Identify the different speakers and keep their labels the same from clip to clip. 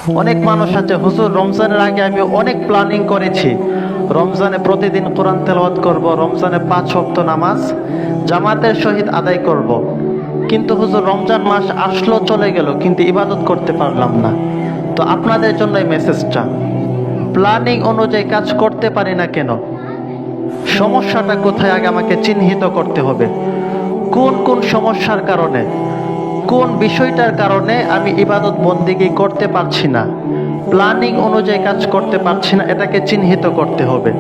Speaker 1: অনেক মানুষ আছে, হুজুর রমজানের আগে আমি অনেক প্ল্যানিং করেছি, রমজানে প্রতিদিন কোরআন তেলাওয়াত করব, রমজানে 5 ওয়াক্ত নামাজ জামাতের সহিত আদায় করব, কিন্তু হুজুর রমজান মাস আসলো চলে গেল, কিন্তু ইবাদত করতে পারলাম না। তো আপনাদের জন্য এই মেসেজটা, প্ল্যানিং অনুযায়ী কাজ করতে পারি না কেন, সমস্যাটা কোথায় আগে আমাকে চিহ্নিত করতে হবে। কোন কোন সমস্যার কারণে, কোন বিষয়টার কারণে আমি ইবাদত বন্দিগি করতে পারছি না, প্ল্যানিং অনুযায়ী কাজ করতে পারছি না, এটাকে চিহ্নিত করতে হবে।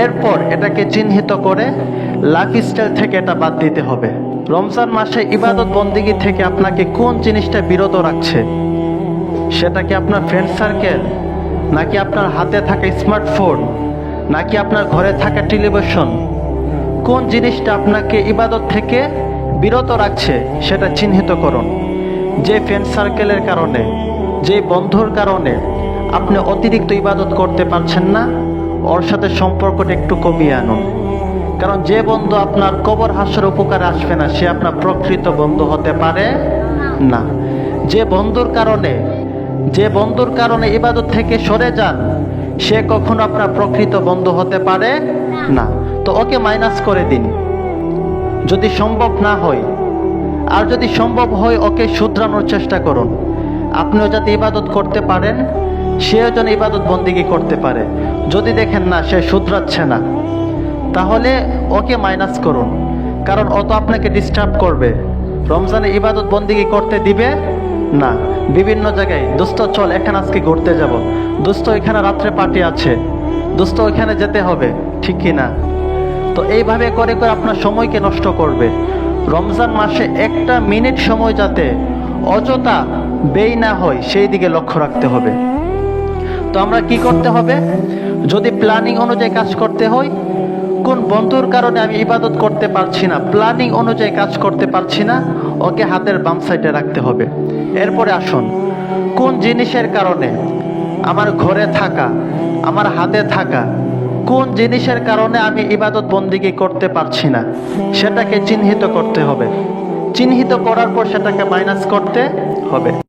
Speaker 1: এরপর এটাকে চিহ্নিত করে লাইফস্টাইল থেকে এটা বাদ দিতে হবে। রমজান মাসে ইবাদত বন্দিগি থেকে আপনাকে কোন জিনিসটা বিরত রাখছে, সেটা কি আপনার ফ্রেন্ড সার্কেল, নাকি আপনার হাতে থাকা স্মার্টফোন, নাকি আপনার ঘরে থাকা টেলিভিশন? কোন জিনিসটা আপনাকে ইবাদত থেকে বিরত রাখছে সেটা চিহ্নিত করুন। যে ফ্রেন্ড সার্কেলের কারণে, যে বন্ধুর কারণে আপনি অতিরিক্ত ইবাদত করতে পারছেন না, ওর সাথে সম্পর্কটা একটু কমিয়ে আনুন। কারণ যে বন্ধু আপনার কবর হাসর উপকারে আসবে না, সে আপনার প্রকৃত বন্ধু হতে পারে না। যে বন্ধুর কারণে ইবাদত থেকে সরে যান, সে কখনো আপনার প্রকৃত বন্ধু হতে পারে না। তো ওকে মাইনাস করে দিন যদি সম্ভব না হয়, আর যদি সম্ভব হয় ওকে শুধরানোর চেষ্টা করুন। আপনিও যাতে ইবাদত করতে পারেন, সেও যেন ইবাদত বন্দিগি করতে পারে। যদি দেখেন না সে শুধরাচ্ছে না, তাহলে ওকে মাইনাস করুন, কারণ ও তো আপনাকে ডিস্টার্ব করবে, রমজানে ইবাদত বন্দিগি করতে দিবে না। বিভিন্ন জায়গায়, দোস্ত চল এখানে আজকে ঘুরতে যাব, দোস্ত এখানে রাত্রে পার্টি আছে, দোস্ত ওইখানে যেতে হবে, ঠিক কি না? তো এইভাবে করে করে আপনার সময়কে নষ্ট করবে। রমজান মাসে একটা মিনিট সময় যাতে অযথা ব্যয় না হয়, সেই দিকে লক্ষ্য রাখতে হবে। তো আমরা কি করতে হবে? যদি প্ল্যানিং অনুযায়ী কাজ করতে হয়, কোন বন্ধুর কারণে আমি ইবাদত করতে পারছি না, প্ল্যানিং অনুযায়ী কাজ করতে পারছি না, ওকে হাতের বাম সাইডে রাখতে হবে। এরপরে আসুন, কোন জিনিসের কারণে আমার ঘরে থাকা, আমার হাতে থাকা, কোন জিনিসের কারণে আমি ইবাদত বন্দিগি করতে পারছি না, সেটাকে চিহ্নিত করতে হবে। চিহ্নিত করার পর সেটাকে মাইনাস করতে হবে।